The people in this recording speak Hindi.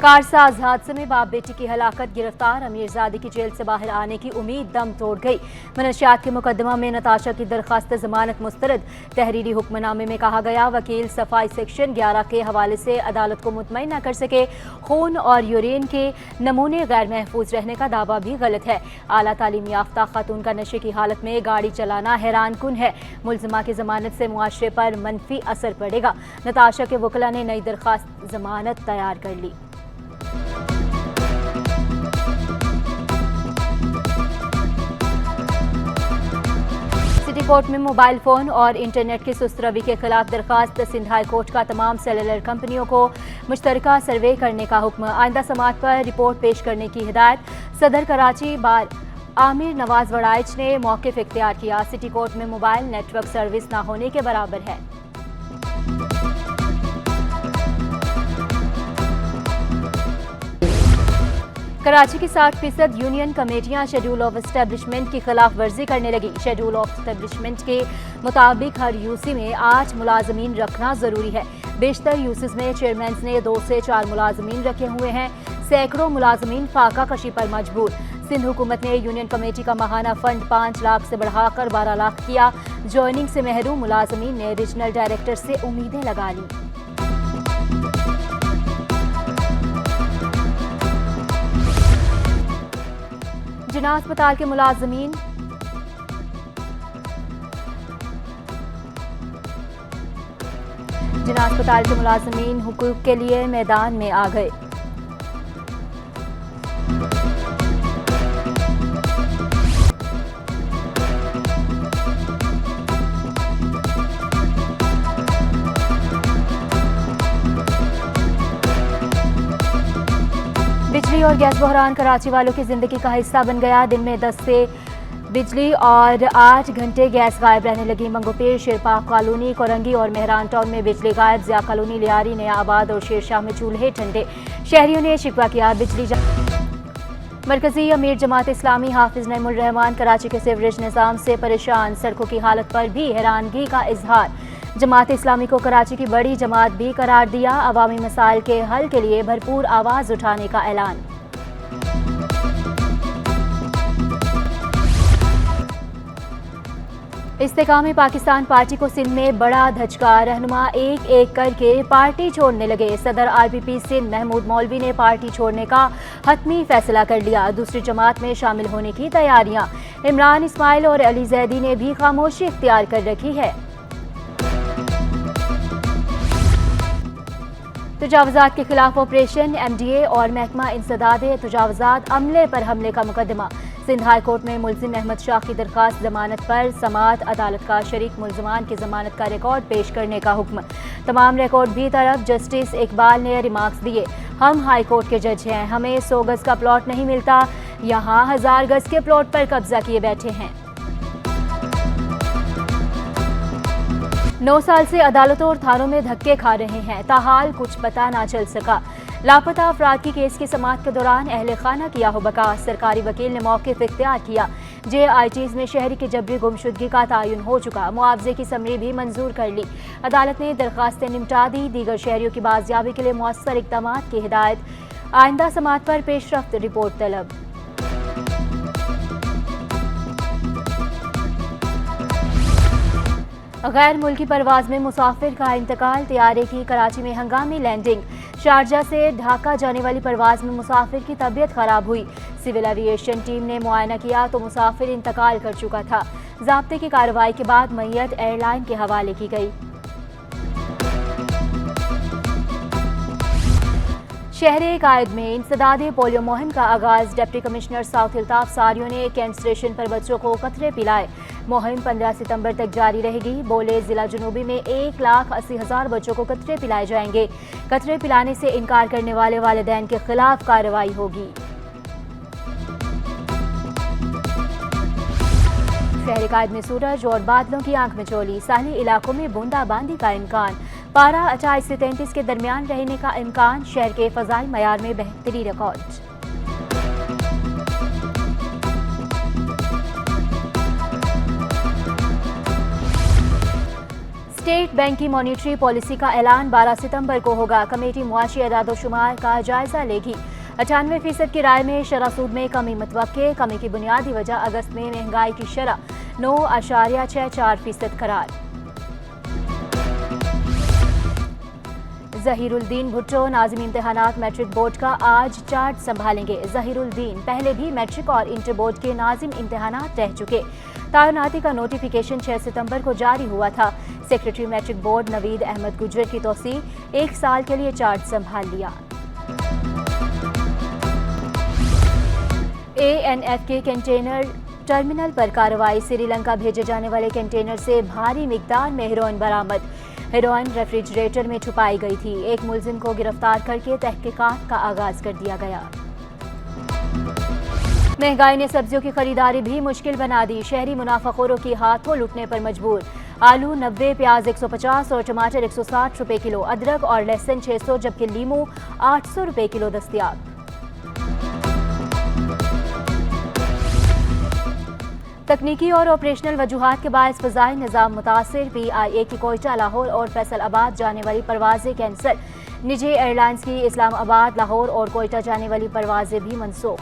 कारसाज हादसे में बाप बेटी की हलाकत, गिरफ्तार अमीरजादी की जेल से बाहर आने की उम्मीद दम तोड़ गई। मनशियात के मुकदमा में नताशा की दरखास्त जमानत मुस्तरद। तहरीरी हुक्मनामे में कहा गया, वकील सफाई सेक्शन 11 के हवाले से अदालत को मुतमईन न कर सके। खून और यूरिन के नमूने गैर महफूज रहने का दावा भी गलत है। आला तालीम याफ्ता खातून का नशे की हालत में गाड़ी चलाना हैरान कुन है। मुलजिमा की जमानत से मुआशरे पर मनफी असर पड़ेगा। नताशा के वकला ने नई दरखास्त जमानत तैयार कर ली। सिटी कोर्ट में मोबाइल फोन और इंटरनेट की सुस्त रवि के खिलाफ दरखास्त। सिंध हाई कोर्ट का तमाम सेलुलर कंपनियों को मुश्तरका सर्वे करने का हुक्म। आइंदा समात पर रिपोर्ट पेश करने की हिदायत। सदर कराची बार आमिर नवाज वड़ाइच ने मौक़िफ़ इख्तियार किया। सिटी कोर्ट में मोबाइल नेटवर्क सर्विस न होने के बराबर है। कराची की 60% यूनियन कमेटियां शेड्यूल ऑफ एस्टेब्लिशमेंट की खिलाफ वर्जी करने लगी। शेड्यूल ऑफ एस्टेब्लिशमेंट के मुताबिक हर यूसी में 8 मुलाजमीन रखना जरूरी है। बेशतर यूसीज में चेयरमैन ने 2 से 4 मुलाजमीन रखे हुए हैं। सैकड़ों मुलाजमीन फाका कशी पर मजबूर। सिंध हुकूमत ने यूनियन कमेटी का माहाना फंड 5 लाख से बढ़ाकर 12 लाख किया। ज्वाइनिंग से महरूम मुलाजमीन ने रीजनल डायरेक्टर से उम्मीदें लगा ली। जिना अस्पताल के मुलाजमीन हुकूक के लिए मैदान में आ गए। बिजली और गैस बहरान कराची वालों की जिंदगी का हिस्सा बन गया। दिन में 10 से बिजली और 8 घंटे गैस गायब रहने लगी। मंगोपीर, शेरपाक कॉलोनी, कोरंगी और मेहरान टाउन में बिजली गायब। जिया कॉलोनी, लियारी, नया आबाद और शेरशाह में चूल्हे ठंडे। शहरियों ने शिकवा किया बिजली मरकजी अमीर जमात इस्लामी हाफिज नईमुर रहमान कराची के सीवरेज निज़ाम से परेशान। सड़कों की हालत पर भी हैरानगी का इजहार। जमात इस्लामी को कराची की बड़ी जमात भी करार दिया। अवामी मसाइल के हल के लिए भरपूर आवाज उठाने का ऐलान। इस्तेकाम पाकिस्तान पार्टी को सिंध में बड़ा धचका। रहनुमा एक एक करके पार्टी छोड़ने लगे। सदर आरपीपी सिंध महमूद मौलवी ने पार्टी छोड़ने का हतमी फैसला कर लिया। दूसरी जमात में शामिल होने की तैयारियां। इमरान इस्माइल और अली जैदी ने भी खामोशी इख्तियार कर रखी है। तजावुज़ात के खिलाफ ऑपरेशन, एमडीए और महकमा इंसदाद तजावुज़ात अमले पर हमले का मुकदमा। सिंध हाई कोर्ट में मुलजिम अहमद शाह की दरखास्त जमानत पर समात। अदालत का शरीक मुलजमान की जमानत का रिकॉर्ड पेश करने का हुक्म। तमाम रिकॉर्ड भी तरफ। जस्टिस इकबाल ने रिमार्क्स दिए, हम हाई कोर्ट के जज हैं, हमें 100 गज का प्लॉट नहीं मिलता, यहाँ 1000 गज के प्लॉट पर कब्जा किए बैठे हैं। 9 साल से अदालतों और थानों में धक्के खा रहे हैं, ताहाल कुछ पता ना चल सका। लापता अफराद की केस की समाअत के दौरान अहले खाना किया हो बका। सरकारी वकील ने मौक़िफ़ इख्तियार किया। JITs में शहरी की जबरी गुमशुदगी का तयन हो चुका। मुआवजे की समरी भी मंजूर कर ली। अदालत ने दरखास्तें निपटा दी। दीगर शहरियों की बाजियाबी के लिए मौसर इक़दाम की हिदायत। आइंदा समाअत पर पेशरफ्त रिपोर्ट तलब। गैर मुल्की परवाज में मुसाफिर का इंतकाल। तैयारे की कराची में हंगामी लैंडिंग। शारजा से ढाका जाने वाली परवाज में मुसाफिर की तबीयत खराब हुई। सिविल एविएशन टीम ने मुआयना किया तो मुसाफिर इंतकाल कर चुका था। ज़ाब्ते की कार्रवाई के बाद मैयत एयरलाइन के हवाले की गई। शहर कायद में इंसदाद पोलियो मुहिम का आगाज। डिप्टी कमिश्नर साउथ अल्ताफ सारियों ने कैंट स्टेशन पर बच्चों को कतरे पिलाए। मुहिम 15 सितंबर तक जारी रहेगी। बोले, जिला जुनूबी में 1,80,000 बच्चों को कतरे पिलाए जाएंगे। कतरे पिलाने से इनकार करने वाले वालिदैन के खिलाफ कार्रवाई होगी। शहर कायद में सूरज और बादलों की आंख मिचौली। साहली इलाकों में बूंदाबांदी का इम्कान। पारा 28 से 33 के दरमियान रहने का इम्कान। शहर के फ़ज़ाई मयार में बेहतरी रिकॉर्ड। स्टेट बैंक की मॉनिटरी पॉलिसी का ऐलान 12 सितंबर को होगा। कमेटी मुआशी एदाद-ओ-शुमार का जायजा लेगी। 98% की राय में शरह सूद में कमी मुतवक्के। कमी की बुनियादी वजह अगस्त में महंगाई की शरह 9.64% करार। ज़हीरुद्दीन भुट्टो नाज़िम इम्तिहानात मैट्रिक बोर्ड का आज चार्ज संभालेंगे। ज़हीरुद्दीन पहले भी मैट्रिक और इंटर बोर्ड के नाज़िम इम्तिहानात रह चुके। तैनाती का नोटिफिकेशन 6 सितंबर को जारी हुआ था। Secretary matric board Naveed Ahmed Gujjar की तौसीह 1 साल के लिए चार्ज संभाल लिया। ANF के कंटेनर टर्मिनल पर कार्रवाई। श्रीलंका भेजे जाने वाले कंटेनर से भारी मिकदार में हेरोइन बरामद। हेरोइन रेफ्रिजरेटर में छुपाई गई थी। एक मुलजिम को गिरफ्तार करके तहकीकात का आगाज कर दिया गया। महंगाई ने सब्जियों की खरीदारी भी मुश्किल बना दी। शहरी मुनाफाखोरों की हाथों लुटने पर मजबूर। आलू 90, प्याज 150 और टमाटर 160 रुपए किलो। अदरक और लहसुन 600 जबकि लीमू 800 रुपए किलो दस्तयाब। तकनीकी और ऑपरेशनल वजूहात के बायस फ़ज़ाई निज़ाम मुतासिर। PIA की कोयटा, लाहौर और फैसलाबाद जाने वाली परवाजें कैंसिल। निजी एयरलाइंस की इस्लामाबाद, लाहौर और कोयटा जाने वाली परवाजें भी मनसूख।